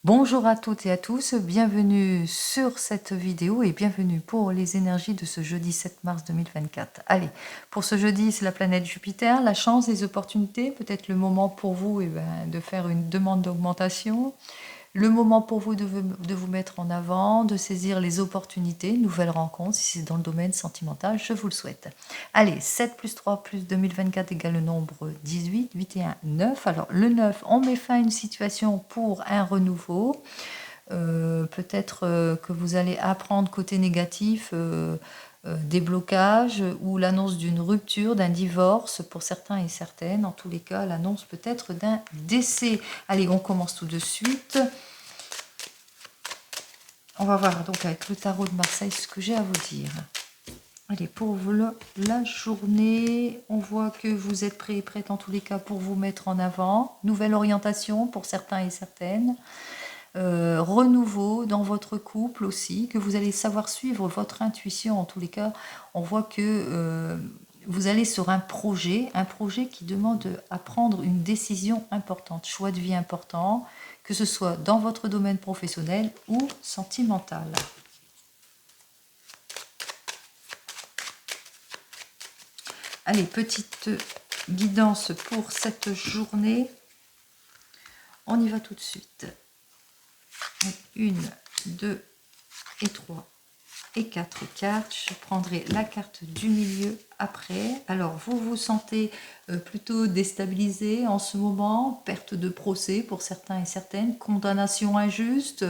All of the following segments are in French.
Bonjour à toutes et à tous, bienvenue sur cette vidéo et bienvenue pour les énergies de ce jeudi 7 mars 2024. Allez, pour ce jeudi, c'est la planète Jupiter, la chance, les opportunités, peut-être le moment pour vous de faire une demande d'augmentation, le moment pour vous de vous mettre en avant, de saisir les opportunités, nouvelles rencontres, si c'est dans le domaine sentimental, je vous le souhaite. Allez, 7 plus 3 plus 2024 égale le nombre 18, 8 et 1, 9. Alors le 9, on met fin à une situation pour un renouveau. Peut-être que vous allez apprendre côté négatif des blocages ou l'annonce d'une rupture, d'un divorce pour certains et certaines. En tous les cas, l'annonce peut-être d'un décès. Allez, on commence tout de suite. On va voir donc avec le tarot de Marseille ce que j'ai à vous dire. Allez, pour vous, la journée, on voit que vous êtes prêts et prêtes en tous les cas pour vous mettre en avant. Nouvelle orientation pour certains et certaines. Renouveau dans votre couple aussi, que vous allez savoir suivre votre intuition. En tous les cas, on voit que vous allez sur un projet qui demande à prendre une décision importante, choix de vie important, que ce soit dans votre domaine professionnel ou sentimental. Allez, petite guidance pour cette journée. On y va tout de suite. 1, 2 et 3 et 4 cartes. Je prendrai la carte du milieu après. Alors, vous vous sentez plutôt déstabilisé en ce moment, perte de procès pour certains et certaines, condamnation injuste,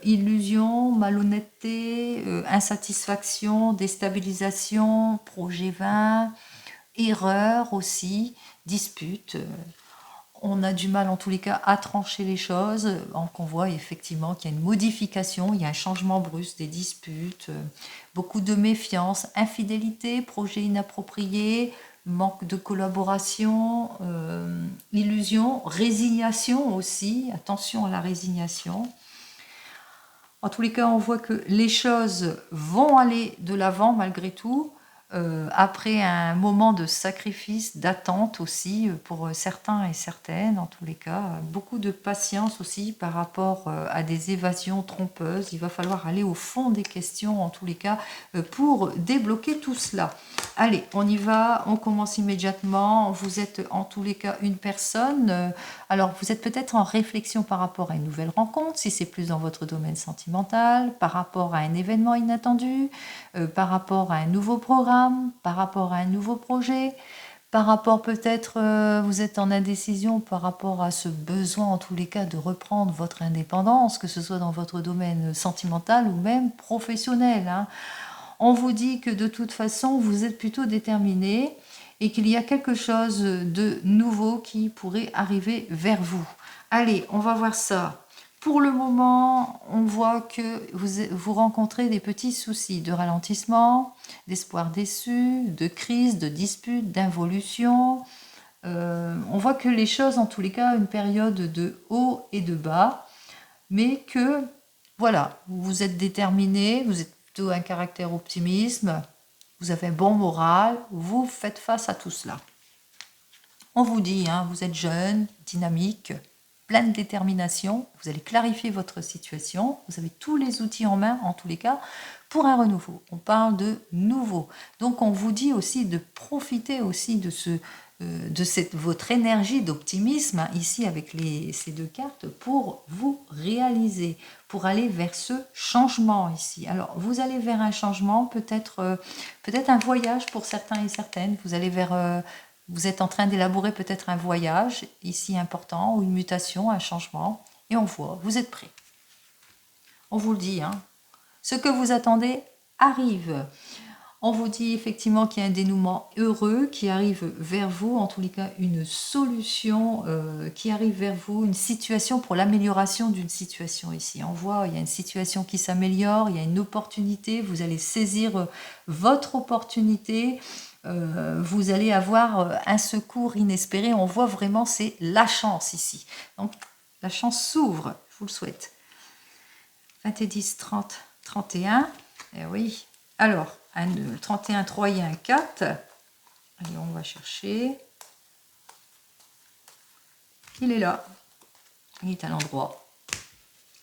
illusion, malhonnêteté, insatisfaction, déstabilisation, projet vain, erreur aussi, dispute. On a du mal en tous les cas à trancher les choses, qu'on voit effectivement qu'il y a une modification, il y a un changement brusque, des disputes, beaucoup de méfiance, infidélité, projet inapproprié, manque de collaboration, illusion, résignation aussi, attention à la résignation. En tous les cas, on voit que les choses vont aller de l'avant malgré tout, après un moment de sacrifice, d'attente aussi, pour certains et certaines, en tous les cas. Beaucoup de patience aussi par rapport à des évasions trompeuses. Il va falloir aller au fond des questions, en tous les cas, pour débloquer tout cela. Allez, on y va, on commence immédiatement. Vous êtes en tous les cas une personne. Alors, vous êtes peut-être en réflexion par rapport à une nouvelle rencontre, si c'est plus dans votre domaine sentimental, par rapport à un événement inattendu, par rapport à un nouveau programme, par rapport à un nouveau projet, par rapport peut-être, vous êtes en indécision par rapport à ce besoin, en tous les cas, de reprendre votre indépendance, que ce soit dans votre domaine sentimental ou même professionnel, hein. On vous dit que de toute façon, vous êtes plutôt déterminé et qu'il y a quelque chose de nouveau qui pourrait arriver vers vous. Allez, on va voir ça. Pour le moment, on voit que vous rencontrez des petits soucis de ralentissement, d'espoir déçu, de crise, de dispute, d'involution. On voit que les choses, en tous les cas, une période de haut et de bas, mais que, voilà, vous êtes déterminé, vous êtes plutôt un caractère optimisme, vous avez un bon moral, vous faites face à tout cela. On vous dit, hein, vous êtes jeune, dynamique, plein de détermination, vous allez clarifier votre situation, vous avez tous les outils en main, en tous les cas, pour un renouveau. On parle de nouveau. Donc on vous dit aussi de profiter aussi de votre énergie d'optimisme, hein, ici avec ces deux cartes, pour vous réaliser, pour aller vers ce changement ici. Alors, vous allez vers un changement, peut-être un voyage pour certains et certaines. Vous êtes en train d'élaborer peut-être un voyage ici important, ou une mutation, un changement, et on voit, vous êtes prêts. On vous le dit, hein. Ce que vous attendez arrive. On vous dit effectivement qu'il y a un dénouement heureux qui arrive vers vous, en tous les cas une solution qui arrive vers vous, une situation pour l'amélioration d'une situation ici. On voit, il y a une situation qui s'améliore, il y a une opportunité, vous allez saisir votre opportunité, vous allez avoir un secours inespéré. On voit vraiment, c'est la chance ici. Donc la chance s'ouvre, je vous le souhaite. 20 et 10, 30, 31. Eh oui. Alors, 31, 3, il y a un 4. Allez, on va chercher. Il est là. Il est à l'endroit.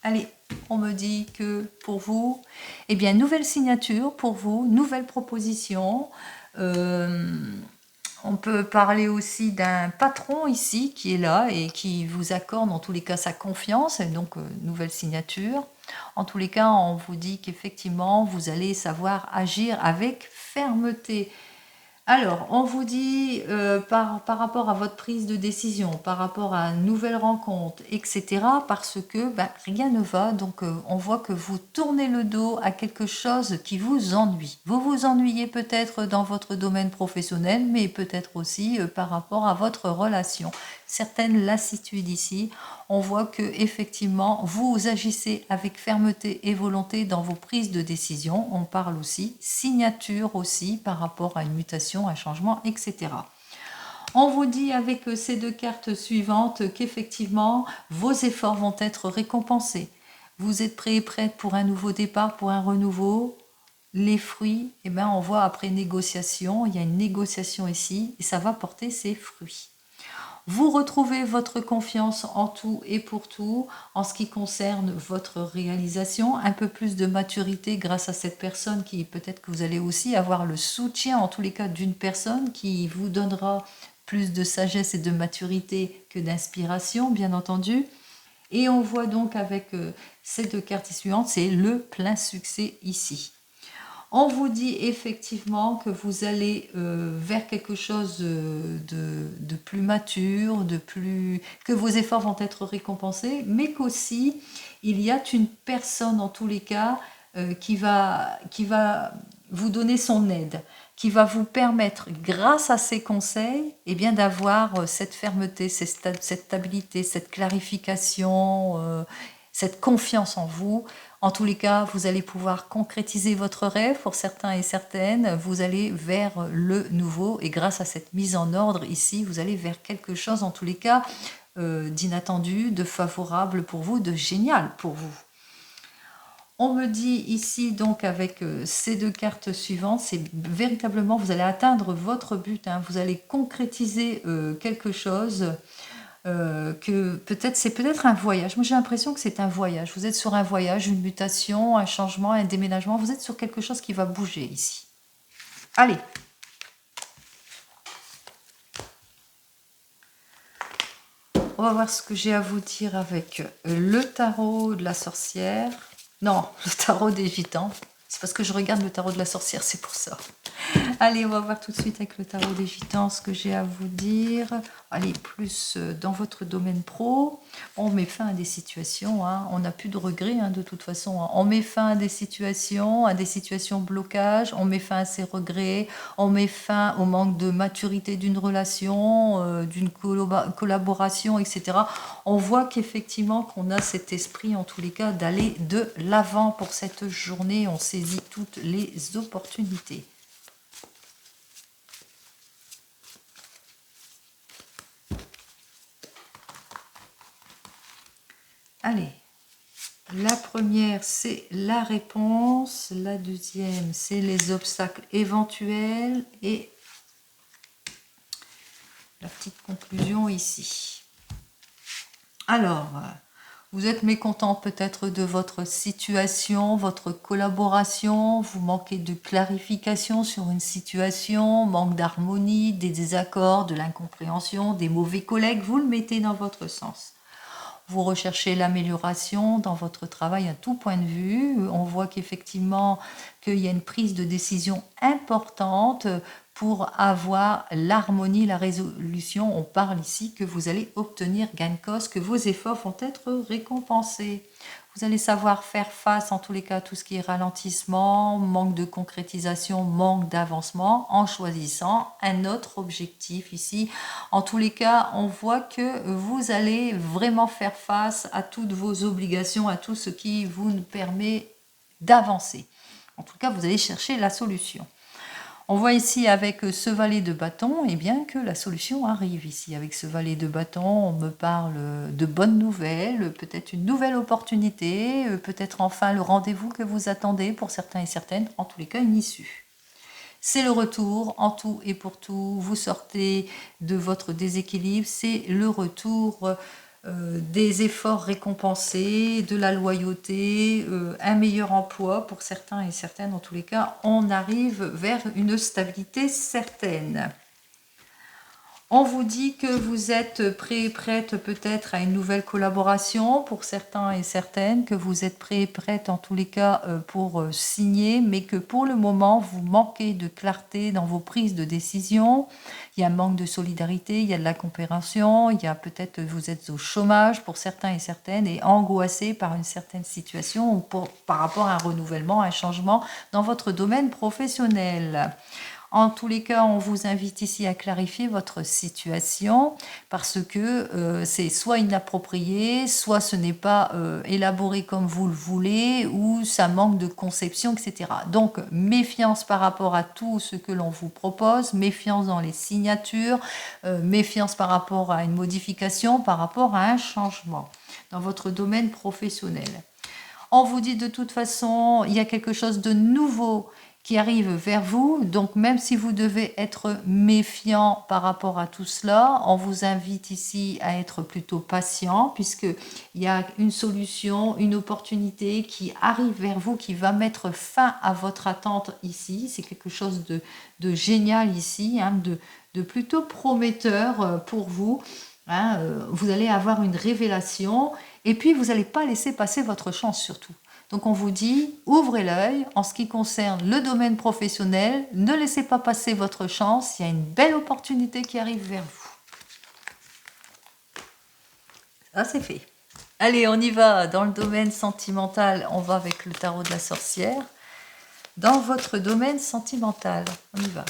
Allez, on me dit que pour vous, eh bien, nouvelle signature pour vous, nouvelle proposition. On peut parler aussi d'un patron ici qui est là et qui vous accorde en tous les cas sa confiance, et donc nouvelle signature. En tous les cas, on vous dit qu'effectivement, vous allez savoir agir avec fermeté. Alors, on vous dit par rapport à votre prise de décision, par rapport à une nouvelle rencontre, etc., parce que rien ne va. Donc, on voit que vous tournez le dos à quelque chose qui vous ennuie. Vous vous ennuyez peut-être dans votre domaine professionnel, mais peut-être aussi par rapport à votre relation. Certaines lassitudes ici, on voit que effectivement vous agissez avec fermeté et volonté dans vos prises de décision. On parle aussi signature aussi par rapport à une mutation, un changement, etc. On vous dit avec ces deux cartes suivantes qu'effectivement vos efforts vont être récompensés. Vous êtes prêt et prête pour un nouveau départ, pour un renouveau. Les fruits, eh ben, on voit après négociation, il y a une négociation ici et ça va porter ses fruits. Vous retrouvez votre confiance en tout et pour tout en ce qui concerne votre réalisation, un peu plus de maturité grâce à cette personne qui peut-être que vous allez aussi avoir le soutien en tous les cas d'une personne qui vous donnera plus de sagesse et de maturité que d'inspiration, bien entendu. Et on voit donc avec ces deux cartes suivantes, c'est le plein succès ici. On vous dit effectivement que vous allez vers quelque chose de plus mature, que vos efforts vont être récompensés, mais qu'aussi il y a une personne en tous les cas qui va vous donner son aide, qui va vous permettre, grâce à ses conseils, eh bien d'avoir cette fermeté, cette stabilité, cette clarification, cette confiance en vous. En tous les cas, vous allez pouvoir concrétiser votre rêve pour certains et certaines. Vous allez vers le nouveau et grâce à cette mise en ordre ici, vous allez vers quelque chose en tous les cas d'inattendu, de favorable pour vous, de génial pour vous. On me dit ici donc avec ces deux cartes suivantes, c'est véritablement vous allez atteindre votre but, hein, vous allez concrétiser quelque chose. Que peut-être c'est peut-être un voyage. Moi j'ai l'impression que c'est un voyage. Vous êtes sur un voyage, une mutation, un changement, un déménagement. Vous êtes sur quelque chose qui va bouger ici. Allez. On va voir ce que j'ai à vous dire avec le tarot de la sorcière. Non, le tarot des gitans. C'est parce que je regarde le tarot de la sorcière, c'est pour ça. Allez, on va voir tout de suite avec le tarot des gitans ce que j'ai à vous dire. Allez, plus dans votre domaine pro. On met fin à des situations, hein. On n'a plus de regrets de toute façon. Hein. On met fin à des situations blocage. On met fin à ces regrets. On met fin au manque de maturité d'une relation, d'une collaboration, etc. On voit qu'effectivement qu'on a cet esprit, en tous les cas, d'aller de l'avant pour cette journée. On saisit toutes les opportunités. Allez, la première, c'est la réponse. La deuxième, c'est les obstacles éventuels. Et la petite conclusion ici. Alors, vous êtes mécontent peut-être de votre situation, votre collaboration. Vous manquez de clarification sur une situation, manque d'harmonie, des désaccords, de l'incompréhension, des mauvais collègues. Vous le mettez dans votre sens. Vous recherchez l'amélioration dans votre travail à tout point de vue. On voit qu'effectivement, qu'il y a une prise de décision importante pour avoir l'harmonie, la résolution. On parle ici que vous allez obtenir gain de cause, que vos efforts vont être récompensés. Vous allez savoir faire face, en tous les cas, à tout ce qui est ralentissement, manque de concrétisation, manque d'avancement, en choisissant un autre objectif ici. En tous les cas, on voit que vous allez vraiment faire face à toutes vos obligations, à tout ce qui vous permet d'avancer. En tout cas, vous allez chercher la solution. On voit ici avec ce valet de bâton, eh bien que la solution arrive ici. Avec ce valet de bâton, on me parle de bonnes nouvelles, peut-être une nouvelle opportunité, peut-être enfin le rendez-vous que vous attendez pour certains et certaines, en tous les cas une issue. C'est le retour en tout et pour tout, vous sortez de votre déséquilibre, c'est le retour des efforts récompensés, de la loyauté, un meilleur emploi pour certains et certaines. En tous les cas, on arrive vers une stabilité certaine. On vous dit que vous êtes prêt et prête peut-être à une nouvelle collaboration pour certains et certaines, que vous êtes prêt et prête en tous les cas pour signer, mais que pour le moment, vous manquez de clarté dans vos prises de décision. Il y a un manque de solidarité, il y a de la compréhension, il y a peut-être vous êtes au chômage pour certains et certaines et angoissé par une certaine situation ou par rapport à un renouvellement, un changement dans votre domaine professionnel. En tous les cas, on vous invite ici à clarifier votre situation parce que c'est soit inapproprié, soit ce n'est pas élaboré comme vous le voulez ou ça manque de conception, etc. Donc, méfiance par rapport à tout ce que l'on vous propose, méfiance dans les signatures, méfiance par rapport à une modification, par rapport à un changement dans votre domaine professionnel. On vous dit de toute façon, il y a quelque chose de nouveau qui arrive vers vous. Donc, même si vous devez être méfiant par rapport à tout cela, on vous invite ici à être plutôt patient puisqu'il y a une solution, une opportunité qui arrive vers vous, qui va mettre fin à votre attente ici. C'est quelque chose de génial ici, hein, de plutôt prometteur pour vous. Hein, vous allez avoir une révélation et puis vous n'allez pas laisser passer votre chance surtout. Donc on vous dit, ouvrez l'œil en ce qui concerne le domaine professionnel, ne laissez pas passer votre chance, il y a une belle opportunité qui arrive vers vous. Ça c'est fait. Allez, on y va dans le domaine sentimental, on va avec le tarot de la sorcière. Dans votre domaine sentimental, on y va.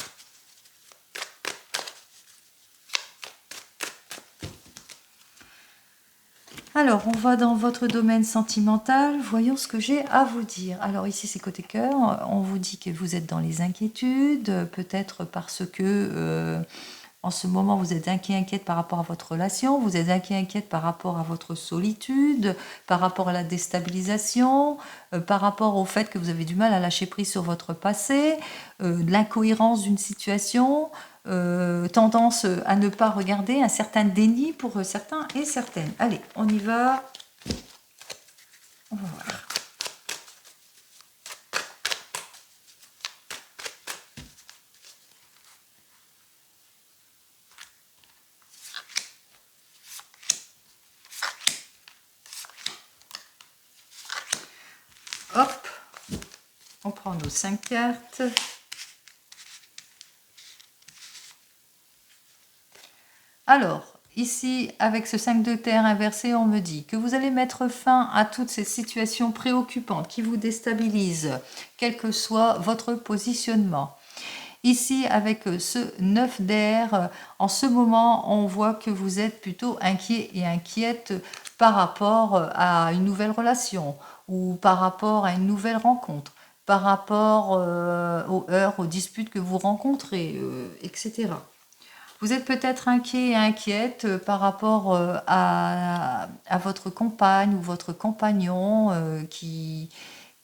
Alors, on va dans votre domaine sentimental. Voyons ce que j'ai à vous dire. Alors ici, c'est côté cœur. On vous dit que vous êtes dans les inquiétudes, peut-être parce que en ce moment, vous êtes inquiète par rapport à votre relation, vous êtes inquiète par rapport à votre solitude, par rapport à la déstabilisation, par rapport au fait que vous avez du mal à lâcher prise sur votre passé, l'incohérence d'une situation, tendance à ne pas regarder, un certain déni pour certains et certaines. Allez, on y va. On va voir. Hop, on prend nos 5 cartes. Alors, ici, avec ce 5 de terre inversé, on me dit que vous allez mettre fin à toutes ces situations préoccupantes qui vous déstabilisent, quel que soit votre positionnement. Ici, avec ce 9 d'air, en ce moment, on voit que vous êtes plutôt inquiet et inquiète par rapport à une nouvelle relation ou par rapport à une nouvelle rencontre, par rapport aux heurts, aux disputes que vous rencontrez, etc. Vous êtes peut-être inquiet et inquiète par rapport à votre compagne ou votre compagnon qui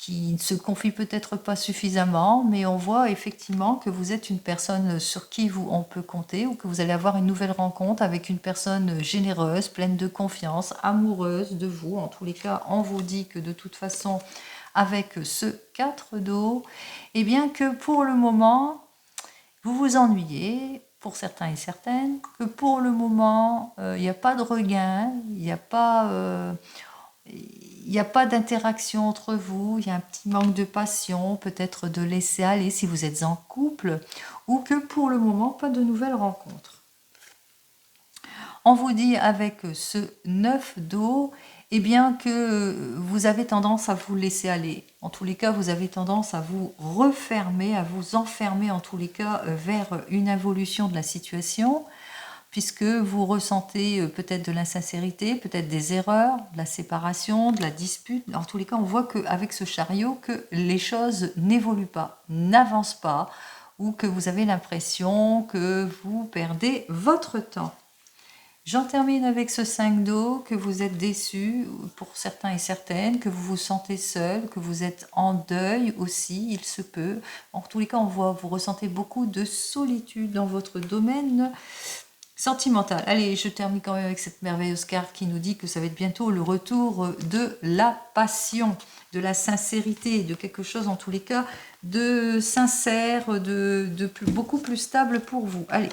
ne se confie peut-être pas suffisamment, mais on voit effectivement que vous êtes une personne sur qui on peut compter ou que vous allez avoir une nouvelle rencontre avec une personne généreuse, pleine de confiance, amoureuse de vous. En tous les cas, on vous dit que de toute façon, avec ce 4 d'eau, eh bien que pour le moment, vous vous ennuyez, pour certains et certaines, que pour le moment, il n'y a pas de regain, il n'y a pas d'interaction entre vous, il y a un petit manque de passion, peut-être de laisser aller si vous êtes en couple, ou que pour le moment, pas de nouvelles rencontres. On vous dit avec ce 9 d'eau, eh bien que vous avez tendance à vous laisser aller. En tous les cas, vous avez tendance à vous refermer, à vous enfermer en tous les cas vers une évolution de la situation, puisque vous ressentez peut-être de l'insincérité, peut-être des erreurs, de la séparation, de la dispute. En tous les cas, on voit qu'avec ce chariot, que les choses n'évoluent pas, n'avancent pas, ou que vous avez l'impression que vous perdez votre temps. J'en termine avec ce 5 d'eau, que vous êtes déçu pour certains et certaines, que vous vous sentez seul, que vous êtes en deuil aussi, il se peut. En tous les cas, on voit, vous ressentez beaucoup de solitude dans votre domaine Sentimental. Allez, je termine quand même avec cette merveilleuse carte qui nous dit que ça va être bientôt le retour de la passion, de la sincérité, de quelque chose en tous les cas de sincère, beaucoup plus stable pour vous. Allez,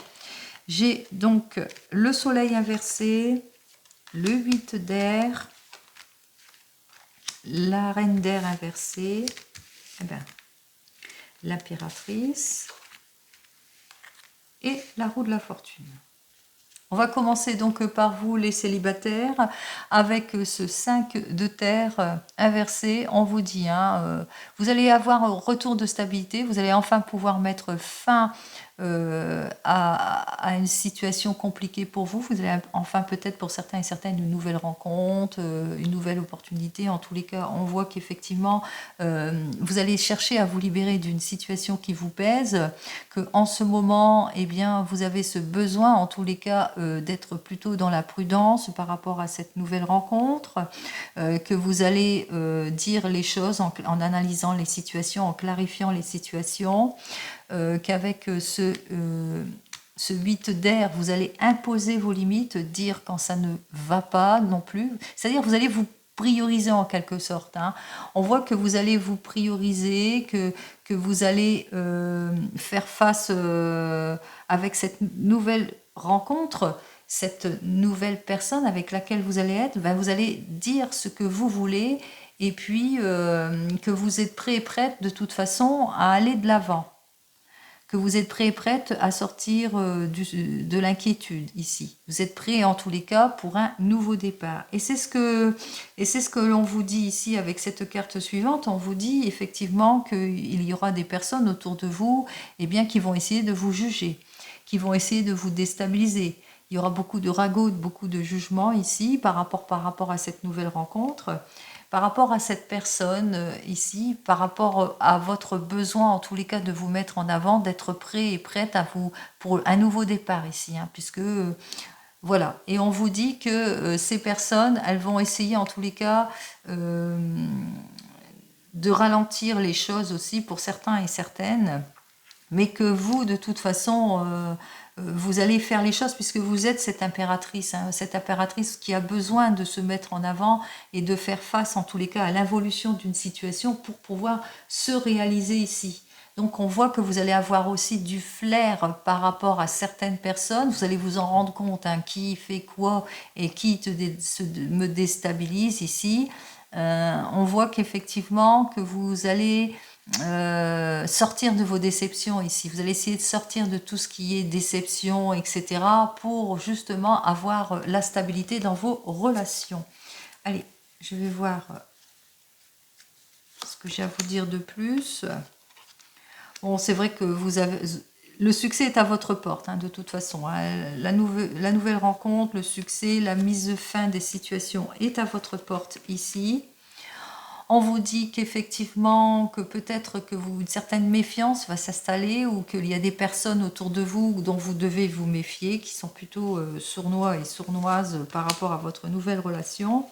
j'ai donc le soleil inversé, le 8 d'air, la reine d'air inversée, eh ben, l'impératrice et la roue de la fortune. On va commencer donc par vous les célibataires avec ce 5 de terre inversé. On vous dit, hein, vous allez avoir un retour de stabilité, vous allez enfin pouvoir mettre fin à une situation compliquée pour vous. Vous allez enfin peut-être pour certains et certaines une nouvelle rencontre, une nouvelle opportunité. En tous les cas, on voit qu'effectivement, vous allez chercher à vous libérer d'une situation qui vous pèse, que en ce moment, eh bien, vous avez ce besoin, en tous les cas, d'être plutôt dans la prudence par rapport à cette nouvelle rencontre, que vous allez dire les choses en analysant les situations, en clarifiant les situations, qu'avec ce 8 d'air, vous allez imposer vos limites, dire quand ça ne va pas non plus. C'est-à-dire vous allez vous prioriser en quelque sorte. Hein. On voit que vous allez vous prioriser, que vous allez faire face avec cette nouvelle rencontre, cette nouvelle personne avec laquelle vous allez être, ben vous allez dire ce que vous voulez et puis que vous êtes prêt et prête de toute façon à aller de l'avant. Que vous êtes prêt et prête à sortir de l'inquiétude ici. Vous êtes prêt en tous les cas pour un nouveau départ. Et c'est ce que l'on vous dit ici avec cette carte suivante. On vous dit effectivement qu'il y aura des personnes autour de vous qui vont essayer de vous juger, qui vont essayer de vous déstabiliser. Il y aura beaucoup de ragots, beaucoup de jugements ici par rapport à cette nouvelle rencontre. Par rapport à cette personne ici, par rapport à votre besoin, en tous les cas, de vous mettre en avant, d'être prêt et prête à vous pour un nouveau départ ici, hein, puisque voilà. Et on vous dit que ces personnes, elles vont essayer en tous les cas de ralentir les choses aussi pour certains et certaines, mais que vous, de toute façon, vous allez faire les choses puisque vous êtes cette impératrice qui a besoin de se mettre en avant et de faire face en tous les cas à l'involution d'une situation pour pouvoir se réaliser ici. Donc on voit que vous allez avoir aussi du flair par rapport à certaines personnes, vous allez vous en rendre compte, hein, qui fait quoi et qui me déstabilise ici. On voit qu'effectivement que vous allez sortir de vos déceptions ici. Vous allez essayer de sortir de tout ce qui est déception, etc. pour justement avoir la stabilité dans vos relations. Allez, je vais voir ce que j'ai à vous dire de plus. Bon, c'est vrai que vous avez... Le succès est à votre porte, hein, de toute façon. Hein. La nouvelle rencontre, le succès, la mise fin des situations est à votre porte ici. On vous dit qu'effectivement, que peut-être que une certaine méfiance va s'installer ou qu'il y a des personnes autour de vous dont vous devez vous méfier, qui sont plutôt sournois et sournoises par rapport à votre nouvelle relation.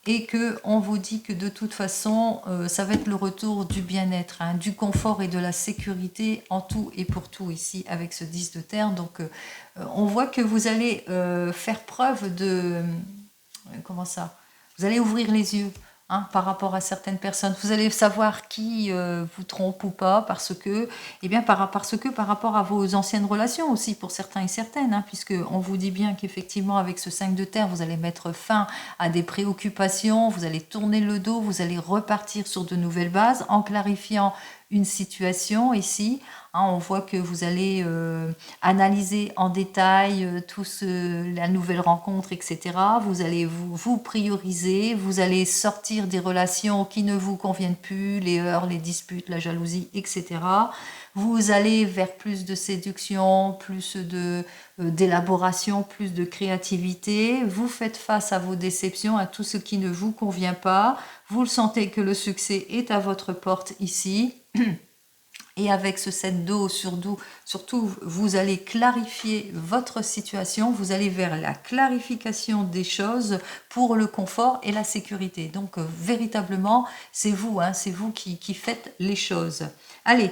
Et qu'on vous dit que de toute façon, ça va être le retour du bien-être, hein, du confort et de la sécurité en tout et pour tout ici avec ce 10 de terre. Donc on voit que vous allez faire preuve de... comment ça ? Vous allez ouvrir les yeux. Hein, par rapport à certaines personnes, vous allez savoir qui vous trompe ou pas parce que par rapport à vos anciennes relations aussi pour certains et certaines, hein, puisque on vous dit bien qu'effectivement avec ce 5 de terre, vous allez mettre fin à des préoccupations, vous allez tourner le dos, vous allez repartir sur de nouvelles bases en clarifiant une situation ici. Hein, on voit que vous allez analyser en détail la nouvelle rencontre, etc. Vous allez vous prioriser, vous allez sortir des relations qui ne vous conviennent plus, les heurts, les disputes, la jalousie, etc. Vous allez vers plus de séduction, plus d'élaboration, plus de créativité. Vous faites face à vos déceptions, à tout ce qui ne vous convient pas. Vous le sentez que le succès est à votre porte ici. Et avec ce 7 d'eau surtout, vous allez clarifier votre situation, vous allez vers la clarification des choses pour le confort et la sécurité. Donc, véritablement, c'est vous, hein, c'est vous qui faites les choses. Allez,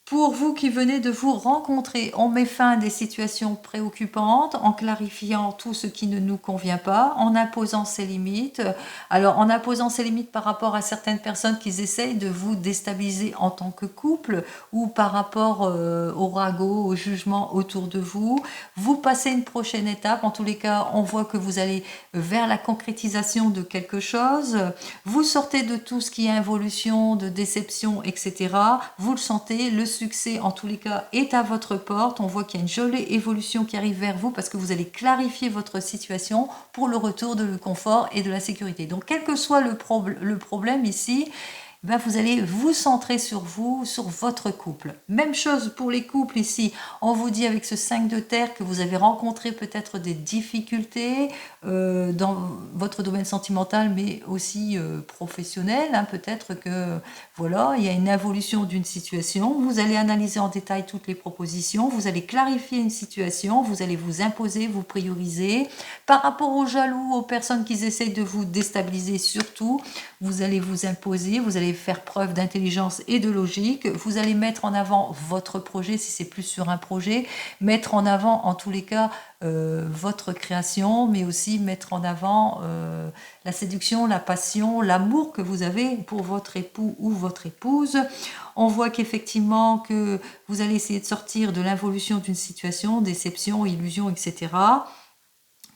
Pour vous qui venez de vous rencontrer, on met fin à des situations préoccupantes en clarifiant tout ce qui ne nous convient pas, en imposant ses limites. Alors, en imposant ses limites par rapport à certaines personnes qui essayent de vous déstabiliser en tant que couple ou par rapport au ragot, au jugement autour de vous. Vous passez une prochaine étape. En tous les cas, on voit que vous allez vers la concrétisation de quelque chose. Vous sortez de tout ce qui est involution, de déception, etc. Vous le sentez, le succès en tous les cas est à votre porte. On voit qu'il y a une jolie évolution qui arrive vers vous parce que vous allez clarifier votre situation pour le retour de le confort et de la sécurité. Donc quel que soit le problème ici, ben vous allez vous centrer sur vous, sur votre couple. Même chose pour les couples ici. On vous dit avec ce 5 de terre que vous avez rencontré peut-être des difficultés dans votre domaine sentimental, mais aussi professionnel. Hein. Peut-être que voilà, il y a une évolution d'une situation. Vous allez analyser en détail toutes les propositions. Vous allez clarifier une situation. Vous allez vous imposer, vous prioriser. Par rapport aux jaloux, aux personnes qui essayent de vous déstabiliser, surtout, vous allez vous imposer. Vous allez faire preuve d'intelligence et de logique. Vous allez mettre en avant votre projet, si c'est plus sur un projet, mettre en avant en tous les cas votre création, mais aussi mettre en avant la séduction, la passion, l'amour que vous avez pour votre époux ou votre épouse. On voit qu'effectivement que vous allez essayer de sortir de l'involution d'une situation, déception, illusion, etc.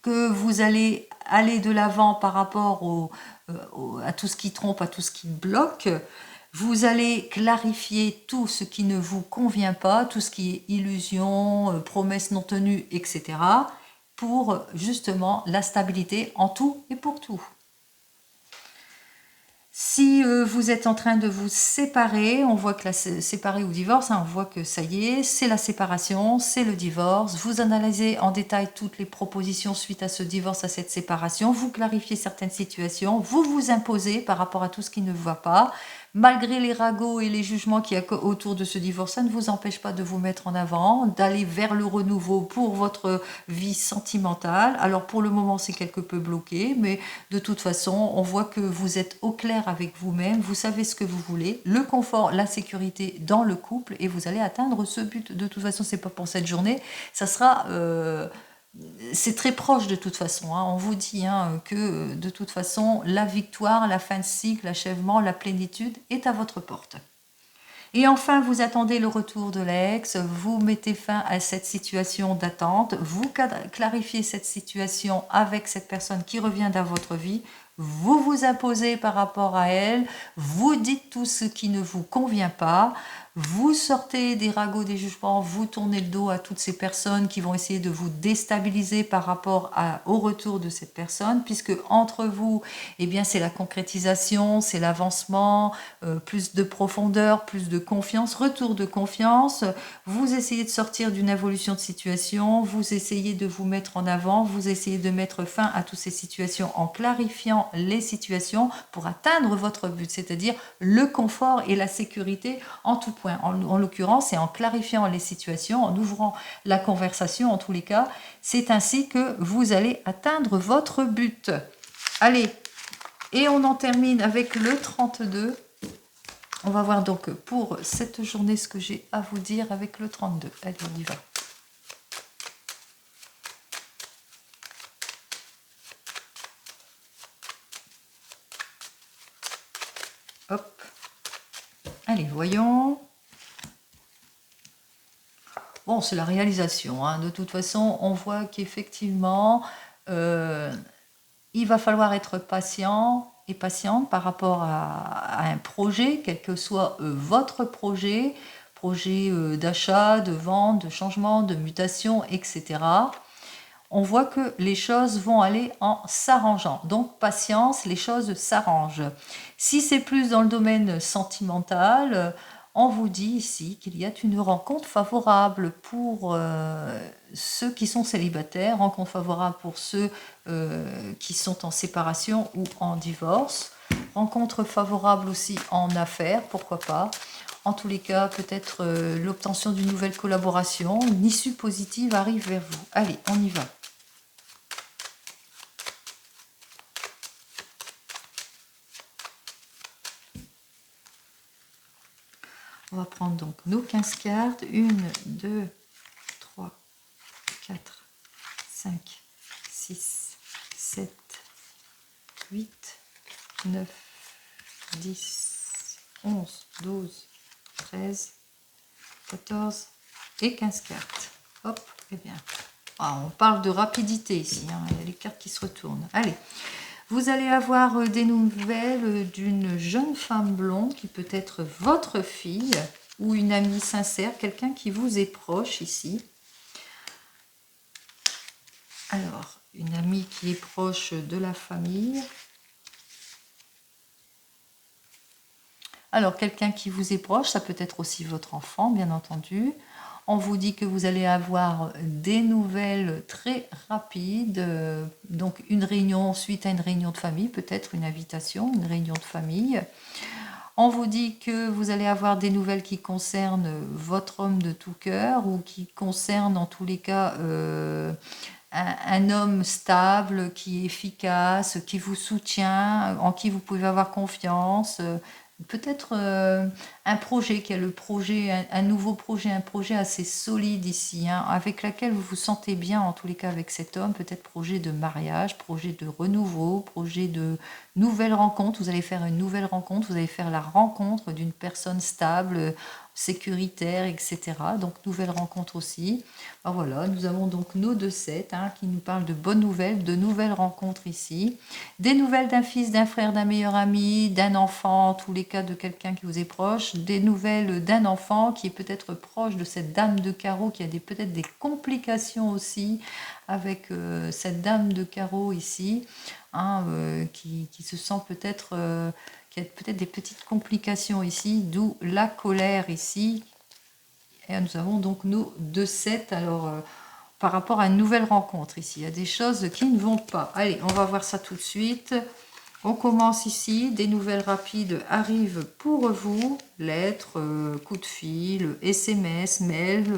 Que vous allez aller de l'avant par rapport à tout ce qui trompe, à tout ce qui bloque. Vous allez clarifier tout ce qui ne vous convient pas, tout ce qui est illusion, promesses non tenues, etc. pour justement la stabilité en tout et pour tout. Si vous êtes en train de vous séparer, on voit que la séparer ou divorce, hein, on voit que ça y est, c'est la séparation, c'est le divorce. Vous analysez en détail toutes les propositions suite à ce divorce, à cette séparation. Vous clarifiez certaines situations, vous vous imposez par rapport à tout ce qui ne va pas. Malgré les ragots et les jugements qu'il y a autour de ce divorce, ça ne vous empêche pas de vous mettre en avant, d'aller vers le renouveau pour votre vie sentimentale. Alors pour le moment, c'est quelque peu bloqué, mais de toute façon, on voit que vous êtes au clair avec vous-même, vous savez ce que vous voulez, le confort, la sécurité dans le couple, et vous allez atteindre ce but. De toute façon, c'est pas pour cette journée, ça sera... c'est très proche de toute façon. Hein. On vous dit que de toute façon, la victoire, la fin de cycle, l'achèvement, la plénitude est à votre porte. Et enfin, vous attendez le retour de l'ex, vous mettez fin à cette situation d'attente, vous clarifiez cette situation avec cette personne qui revient dans votre vie, vous vous imposez par rapport à elle, vous dites tout ce qui ne vous convient pas, vous sortez des ragots des jugements, vous tournez le dos à toutes ces personnes qui vont essayer de vous déstabiliser par rapport au retour de cette personne, puisque entre vous, eh bien, c'est la concrétisation, c'est l'avancement, plus de profondeur, plus de confiance, retour de confiance. Vous essayez de sortir d'une évolution de situation, vous essayez de vous mettre en avant, vous essayez de mettre fin à toutes ces situations en clarifiant les situations pour atteindre votre but, c'est-à-dire le confort et la sécurité en tout point. En l'occurrence, c'est en clarifiant les situations, en ouvrant la conversation en tous les cas. C'est ainsi que vous allez atteindre votre but. Allez, et on en termine avec le 32. On va voir donc pour cette journée ce que j'ai à vous dire avec le 32. Allez, on y va. Hop. Allez, voyons. Bon, c'est la réalisation. Hein. De toute façon, on voit qu'effectivement, il va falloir être patient et patiente par rapport à un projet, quel que soit votre projet d'achat, de vente, de changement, de mutation, etc. On voit que les choses vont aller en s'arrangeant. Donc, patience, les choses s'arrangent. Si c'est plus dans le domaine sentimental, on vous dit ici qu'il y a une rencontre favorable pour ceux qui sont célibataires, rencontre favorable pour ceux qui sont en séparation ou en divorce, rencontre favorable aussi en affaires, pourquoi pas. En tous les cas, peut-être l'obtention d'une nouvelle collaboration, une issue positive arrive vers vous. Allez, on y va. On va prendre donc nos 15 cartes. 1, 2, 3, 4, 5, 6, 7, 8, 9, 10, 11, 12, 13, 14 et 15 cartes. Hop, et bien. Ah, on parle de rapidité ici, hein. Il y a les cartes qui se retournent. Allez, vous allez avoir des nouvelles d'une jeune femme blonde qui peut être votre fille ou une amie sincère, quelqu'un qui vous est proche ici. Alors, une amie qui est proche de la famille. Alors, quelqu'un qui vous est proche, ça peut être aussi votre enfant, bien entendu. On vous dit que vous allez avoir des nouvelles très rapides. Donc, une réunion suite à une réunion de famille, peut-être une invitation, une réunion de famille. On vous dit que vous allez avoir des nouvelles qui concernent votre homme de tout cœur ou qui concernent en tous les cas un homme stable, qui est efficace, qui vous soutient, en qui vous pouvez avoir confiance. Peut-être un projet, qui a le projet, un nouveau projet, un projet assez solide ici, hein, avec lequel vous vous sentez bien en tous les cas avec cet homme, peut-être projet de mariage, projet de renouveau, projet de nouvelle rencontre. Vous allez faire une nouvelle rencontre, vous allez faire la rencontre d'une personne stable, sécuritaire, etc. Donc nouvelle rencontre aussi. Alors voilà, nous avons donc nos 2-7 hein, qui nous parlent de bonnes nouvelles, de nouvelles rencontres ici. Des nouvelles d'un fils, d'un frère, d'un meilleur ami, d'un enfant, en tous les cas de quelqu'un qui vous est proche. Des nouvelles d'un enfant qui est peut-être proche de cette dame de carreau, qui a peut-être des complications aussi avec cette dame de carreau ici, hein, qui se sent peut-être, qui a peut-être des petites complications ici, d'où la colère ici. Et nous avons donc nos 2-7. Alors, par rapport à une nouvelle rencontre ici, il y a des choses qui ne vont pas. Allez, on va voir ça tout de suite. On commence ici, des nouvelles rapides arrivent pour vous, lettres, coups de fil, SMS, mail,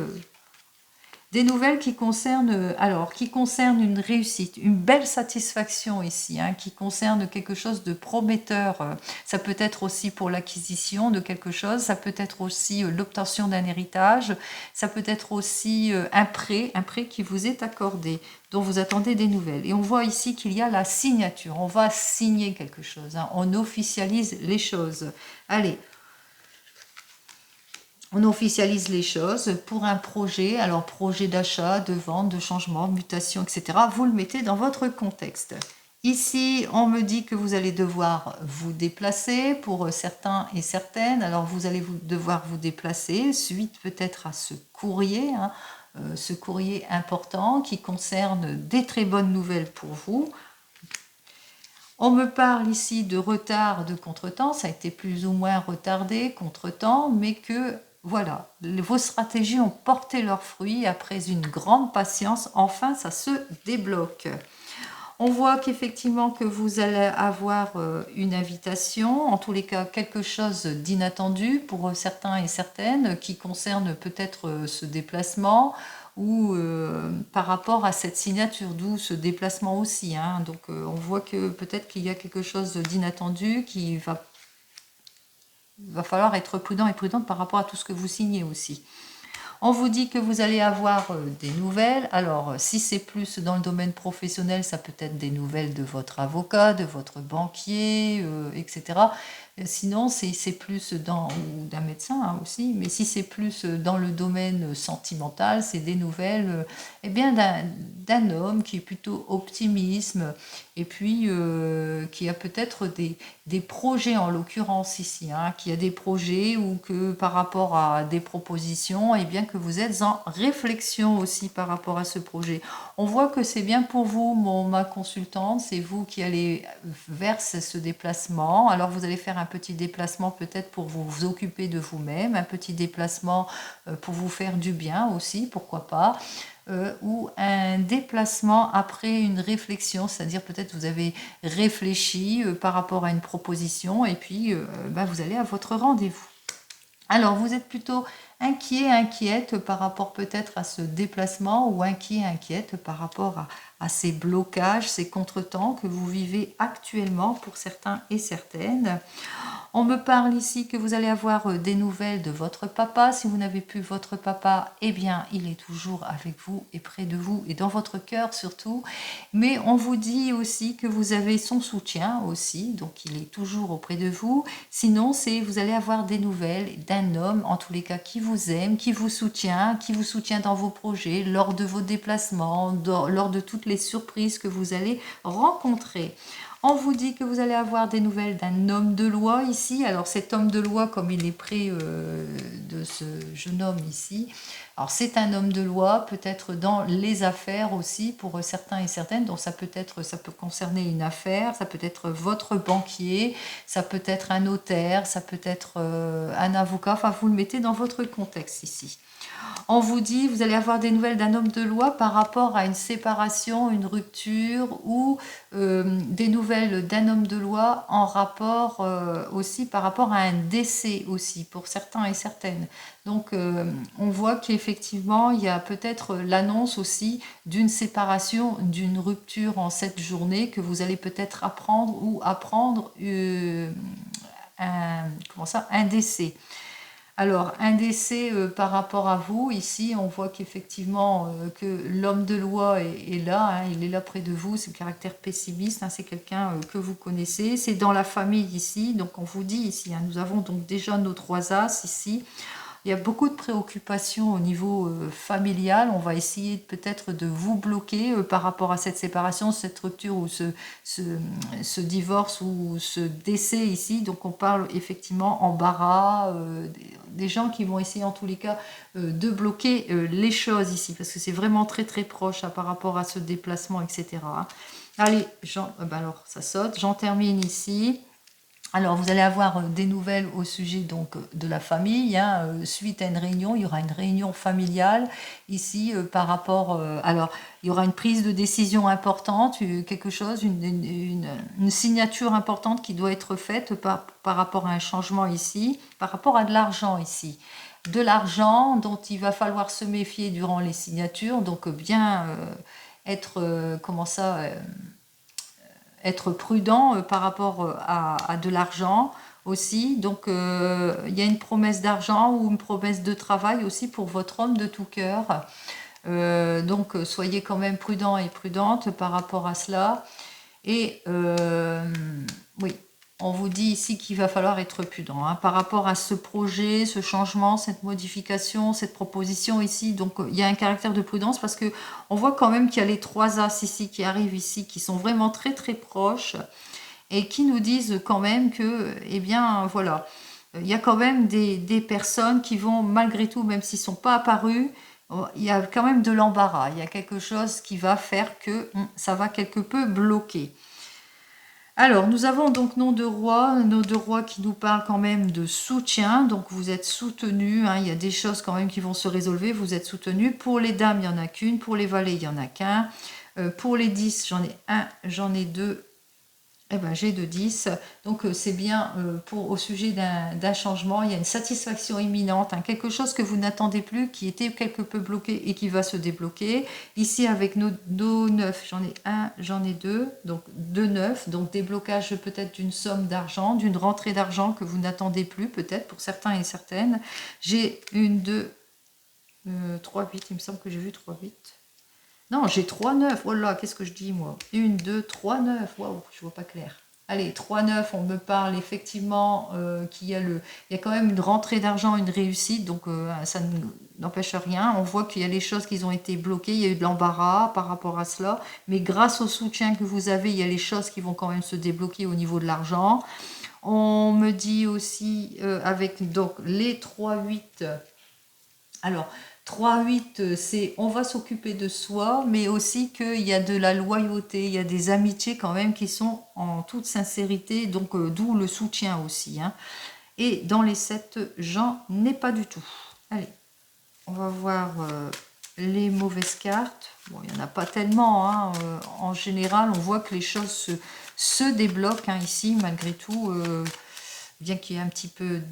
des nouvelles qui concernent, qui concernent une réussite, une belle satisfaction ici, hein, qui concerne quelque chose de prometteur. Ça peut être aussi pour l'acquisition de quelque chose, ça peut être aussi l'obtention d'un héritage, ça peut être aussi un prêt qui vous est accordé, dont vous attendez des nouvelles. Et on voit ici qu'il y a la signature, on va signer quelque chose, hein, on officialise les choses. Allez. On officialise les choses pour un projet, alors projet d'achat, de vente, de changement, mutation, etc. Vous le mettez dans votre contexte. Ici, on me dit que vous allez devoir vous déplacer pour certains et certaines. Alors, vous allez devoir vous déplacer suite peut-être à ce courrier, hein, ce courrier important qui concerne des très bonnes nouvelles pour vous. On me parle ici de retard, de contretemps, ça a été plus ou moins retardé, contretemps, mais que voilà, vos stratégies ont porté leurs fruits après une grande patience. Enfin, ça se débloque. On voit qu'effectivement que vous allez avoir une invitation, en tous les cas quelque chose d'inattendu pour certains et certaines qui concerne peut-être ce déplacement ou par rapport à cette signature, d'où ce déplacement aussi. Hein. Donc on voit que peut-être qu'il y a quelque chose d'inattendu qui va falloir être prudent et prudente par rapport à tout ce que vous signez aussi. On vous dit que vous allez avoir des nouvelles. Alors, si c'est plus dans le domaine professionnel, ça peut être des nouvelles de votre avocat, de votre banquier, etc. Sinon, c'est plus ou d'un médecin hein, aussi, mais si c'est plus dans le domaine sentimental, c'est des nouvelles d'un homme qui est plutôt optimisme et puis qui a peut-être des projets en l'occurrence ici, hein, qui a des projets ou que par rapport à des propositions, et bien que vous êtes en réflexion aussi par rapport à ce projet. On voit que c'est bien pour vous, ma consultante, c'est vous qui allez vers ce déplacement. Alors vous allez faire un petit déplacement peut-être pour vous occuper de vous-même, un petit déplacement pour vous faire du bien aussi, pourquoi pas. Ou un déplacement après une réflexion, c'est-à-dire peut-être vous avez réfléchi par rapport à une proposition et puis vous allez à votre rendez-vous. Alors vous êtes plutôt inquiet, inquiète par rapport peut-être à ce déplacement ou inquiet, inquiète par rapport à ces blocages, ces contretemps que vous vivez actuellement pour certains et certaines. On me parle ici que vous allez avoir des nouvelles de votre papa. Si vous n'avez plus votre papa, eh bien, il est toujours avec vous et près de vous et dans votre cœur surtout. Mais on vous dit aussi que vous avez son soutien aussi, donc il est toujours auprès de vous. Sinon, vous allez avoir des nouvelles d'un homme, en tous les cas, qui vous aime, qui vous soutient dans vos projets, lors de vos déplacements, lors de toutes les surprises que vous allez rencontrer. On vous dit que vous allez avoir des nouvelles d'un homme de loi ici. Alors cet homme de loi, comme il est près de ce jeune homme ici, alors c'est un homme de loi, peut-être dans les affaires aussi pour certains et certaines. Donc ça peut concerner une affaire, ça peut être votre banquier, ça peut être un notaire, ça peut être un avocat. Enfin, vous le mettez dans votre contexte ici. On vous dit, vous allez avoir des nouvelles d'un homme de loi par rapport à une séparation, une rupture ou des nouvelles d'un homme de loi en rapport aussi par rapport à un décès aussi pour certains et certaines. Donc on voit qu'effectivement il y a peut-être l'annonce aussi d'une séparation, d'une rupture en cette journée que vous allez peut-être apprendre un décès. Alors, un décès par rapport à vous, ici, on voit qu'effectivement, que l'homme de loi est là, hein, il est là près de vous, c'est le caractère pessimiste, hein, c'est quelqu'un que vous connaissez, c'est dans la famille ici, donc on vous dit ici, hein, nous avons donc déjà nos 3 As ici. Il y a beaucoup de préoccupations au niveau familial. On va essayer peut-être de vous bloquer par rapport à cette séparation, cette rupture ou ce divorce ou ce décès ici. Donc on parle effectivement embarras, des gens qui vont essayer en tous les cas de bloquer les choses ici parce que c'est vraiment très très proche par rapport à ce déplacement, etc. Allez, alors ça saute. J'en termine ici. Alors, vous allez avoir des nouvelles au sujet donc de la famille. Hein, suite à une réunion, il y aura une réunion familiale ici par rapport. Alors, il y aura une prise de décision importante, quelque chose, une signature importante qui doit être faite par rapport à un changement ici, par rapport à de l'argent ici. De l'argent dont il va falloir se méfier durant les signatures, donc bien être, être prudent par rapport à de l'argent aussi. Donc, il y a une promesse d'argent ou une promesse de travail aussi pour votre homme de tout cœur. Donc, soyez quand même prudent et prudente par rapport à cela. Et oui, on vous dit ici qu'il va falloir être prudent hein, par rapport à ce projet, ce changement, cette modification, cette proposition ici. Donc, il y a un caractère de prudence parce que on voit quand même qu'il y a les 3 As ici qui arrivent ici, qui sont vraiment très très proches et qui nous disent quand même que, eh bien, voilà, il y a quand même des personnes qui vont, malgré tout, même s'ils ne sont pas apparus, il y a quand même de l'embarras. Il y a quelque chose qui va faire que ça va quelque peu bloquer. Alors, nous avons donc nos 2 rois qui nous parlent quand même de soutien. Donc, vous êtes soutenus. Hein, il y a des choses quand même qui vont se résolver. Vous êtes soutenus. Pour les dames, il n'y en a qu'une. Pour les valets, il n'y en a qu'un. Pour les 10, j'en ai 1, j'en ai 2. Eh ben, j'ai 2 10. Donc, c'est bien au sujet d'un changement. Il y a une satisfaction imminente, hein, quelque chose que vous n'attendez plus, qui était quelque peu bloqué et qui va se débloquer. Ici, avec nos 9, j'en ai 1, j'en ai 2. Donc, 2 9. Donc, déblocage peut-être d'une somme d'argent, d'une rentrée d'argent que vous n'attendez plus, peut-être pour certains et certaines. J'ai 1, 2, 3, 8. Il me semble que j'ai vu 3, 8. Non, j'ai 3 9. Oh là, qu'est-ce que je dis, moi? 1, 2, 3 9. Waouh, je vois pas clair. Allez, 3 9, on me parle effectivement qu'il y a quand même une rentrée d'argent, une réussite, donc ça n'empêche rien. On voit qu'il y a les choses qui ont été bloquées, il y a eu de l'embarras par rapport à cela, mais grâce au soutien que vous avez, il y a les choses qui vont quand même se débloquer au niveau de l'argent. On me dit aussi avec donc les 3 8. Alors, 3-8, c'est on va s'occuper de soi, mais aussi qu'il y a de la loyauté, il y a des amitiés quand même qui sont en toute sincérité, donc d'où le soutien aussi. Hein. Et dans les 7, j'en ai pas du tout. Allez, on va voir les mauvaises cartes. Bon, il n'y en a pas tellement. Hein. En général, on voit que les choses se débloquent hein, ici, malgré tout. Bien qu'il y ait un petit peu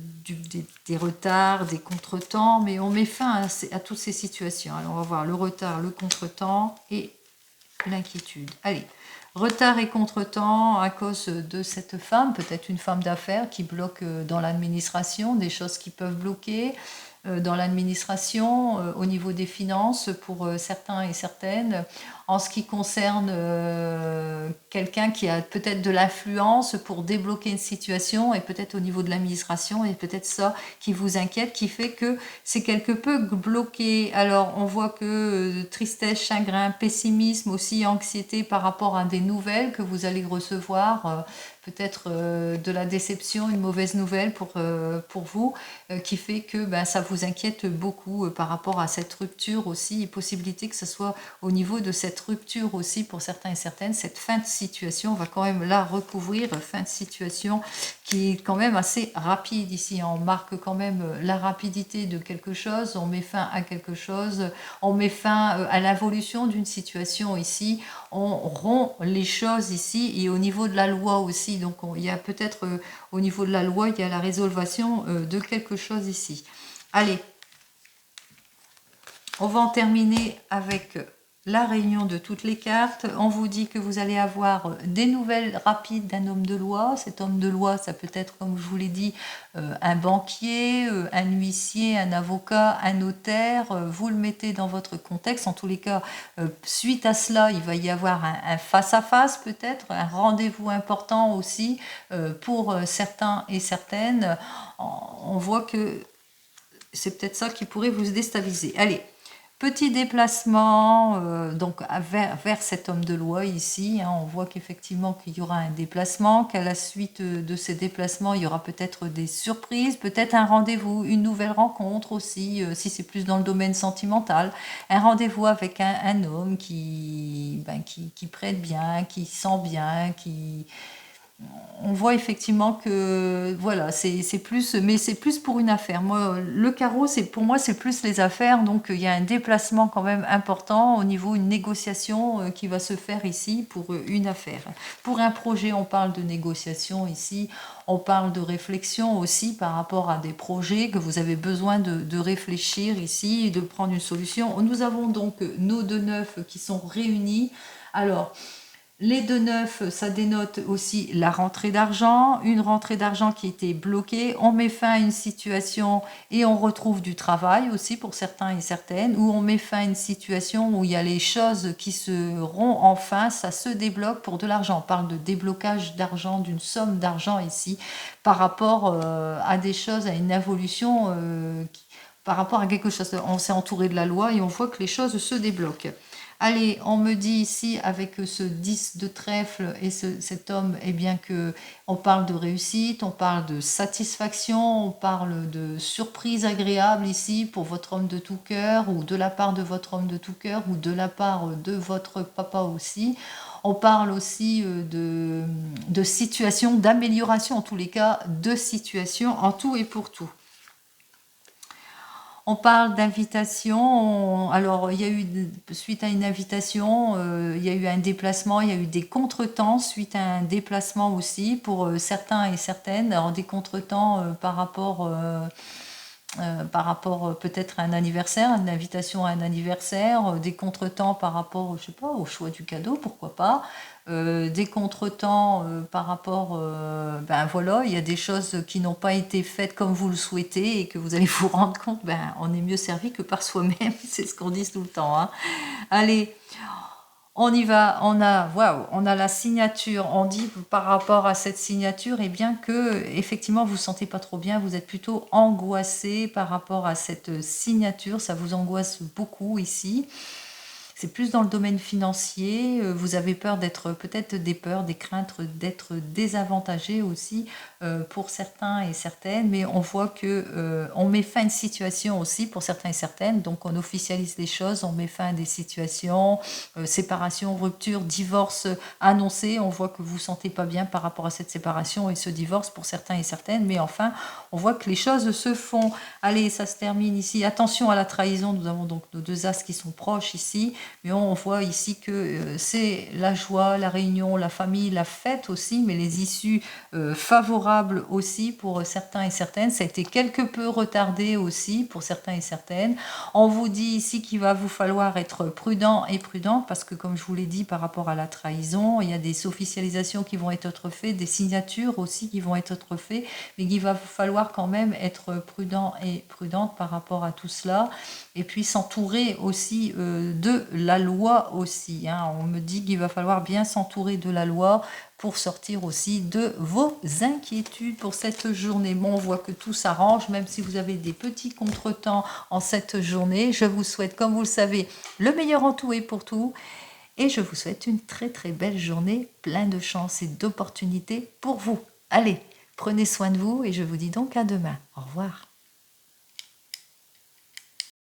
des retards, des contretemps, mais on met fin à toutes ces situations. Alors on va voir le retard, le contretemps et l'inquiétude. Allez, Retard et contretemps à cause de cette femme, peut-être une femme d'affaires qui bloque dans l'administration, des choses qui peuvent bloquer dans l'administration, au niveau des finances pour certains et certaines. En ce qui concerne quelqu'un qui a peut-être de l'influence pour débloquer une situation et peut-être au niveau de l'administration et peut-être ça qui vous inquiète, qui fait que c'est quelque peu bloqué. Alors on voit que tristesse, chagrin, pessimisme aussi, anxiété par rapport à des nouvelles que vous allez recevoir, peut-être de la déception, une mauvaise nouvelle pour vous, qui fait que ben, ça vous inquiète beaucoup par rapport à cette rupture aussi, et possibilité que ce soit au niveau de cette rupture aussi pour certains et certaines, cette fin de situation, on va quand même la recouvrir, fin de situation qui est quand même assez rapide ici, on marque quand même la rapidité de quelque chose, on met fin à quelque chose, on met fin à l'évolution d'une situation ici, on rompt les choses ici, et au niveau de la loi aussi, donc il y a peut-être au niveau de la loi, il y a la résolution de quelque chose ici. Allez, on va en terminer avec la réunion de toutes les cartes. On vous dit que vous allez avoir des nouvelles rapides d'un homme de loi. Cet homme de loi, ça peut être, comme je vous l'ai dit, un banquier, un huissier, un avocat, un notaire. Vous le mettez dans votre contexte. En tous les cas, suite à cela, il va y avoir un face-à-face peut-être, un rendez-vous important aussi pour certains et certaines. On voit que c'est peut-être ça qui pourrait vous déstabiliser. Allez, petit déplacement donc vers cet homme de loi ici. On voit qu'effectivement qu'il y aura un déplacement, qu'à la suite de ces déplacements, il y aura peut-être des surprises, peut-être un rendez-vous, une nouvelle rencontre aussi, si c'est plus dans le domaine sentimental. Un rendez-vous avec un homme qui prête bien, qui sent bien, on voit effectivement que voilà, c'est plus, mais c'est plus pour une affaire. Moi, le carreau, pour moi, c'est plus les affaires. Donc, il y a un déplacement quand même important au niveau une négociation qui va se faire ici pour une affaire. Pour un projet, on parle de négociation ici. On parle de réflexion aussi par rapport à des projets que vous avez besoin de réfléchir ici et de prendre une solution. Nous avons donc nos 2 neufs qui sont réunis. Alors, les 2 neufs, ça dénote aussi la rentrée d'argent, une rentrée d'argent qui était bloquée. On met fin à une situation et on retrouve du travail aussi pour certains et certaines, ou on met fin à une situation où il y a les choses qui seront enfin, ça se débloque pour de l'argent. On parle de déblocage d'argent, d'une somme d'argent ici, par rapport à des choses, à une évolution, par rapport à quelque chose. On s'est entouré de la loi et on voit que les choses se débloquent. Allez, on me dit ici avec ce 10 de trèfle et cet homme, eh bien que on parle de réussite, on parle de satisfaction, on parle de surprise agréable ici pour votre homme de tout cœur ou de la part de votre homme de tout cœur ou de la part de votre papa aussi. On parle aussi de situation, d'amélioration en tous les cas, de situation en tout et pour tout. On parle d'invitation. Alors, il y a eu, suite à une invitation, il y a eu un déplacement, il y a eu des contretemps suite à un déplacement aussi pour certains et certaines. Alors, des contretemps par rapport peut-être à un anniversaire, une invitation à un anniversaire, des contretemps par rapport, je sais pas, au choix du cadeau, pourquoi pas, des contretemps par rapport, ben voilà, il y a des choses qui n'ont pas été faites comme vous le souhaitez et que vous allez vous rendre compte, ben on est mieux servi que par soi-même, c'est ce qu'on dit tout le temps, hein. Allez, on y va, on a la signature. On dit par rapport à cette signature, eh bien que effectivement vous ne vous sentez pas trop bien, vous êtes plutôt angoissé par rapport à cette signature, ça vous angoisse beaucoup ici. C'est plus dans le domaine financier, vous avez peur d'être, peut-être des peurs, des craintes d'être désavantagé aussi pour certains et certaines, mais on voit que on met fin à une situation aussi pour certains et certaines, donc on officialise les choses, on met fin à des situations, séparation, rupture, divorce annoncé, on voit que vous ne vous sentez pas bien par rapport à cette séparation et ce divorce pour certains et certaines, mais enfin, on voit que les choses se font. Allez, ça se termine ici. Attention à la trahison, nous avons donc nos 2 as qui sont proches ici. Mais on voit ici que c'est la joie, la réunion, la famille, la fête aussi, mais les issues favorables aussi pour certains et certaines. Ça a été quelque peu retardé aussi pour certains et certaines. On vous dit ici qu'il va vous falloir être prudent et prudente parce que comme je vous l'ai dit par rapport à la trahison, il y a des officialisations qui vont être faites, des signatures aussi qui vont être faites, mais qu'il va vous falloir quand même être prudent et prudente par rapport à tout cela. Et puis s'entourer aussi de la loi aussi. Hein. On me dit qu'il va falloir bien s'entourer de la loi pour sortir aussi de vos inquiétudes pour cette journée. Bon, on voit que tout s'arrange, même si vous avez des petits contretemps en cette journée. Je vous souhaite, comme vous le savez, le meilleur en tout et pour tout. Et je vous souhaite une très très belle journée, plein de chance et d'opportunités pour vous. Allez, prenez soin de vous et je vous dis donc à demain. Au revoir.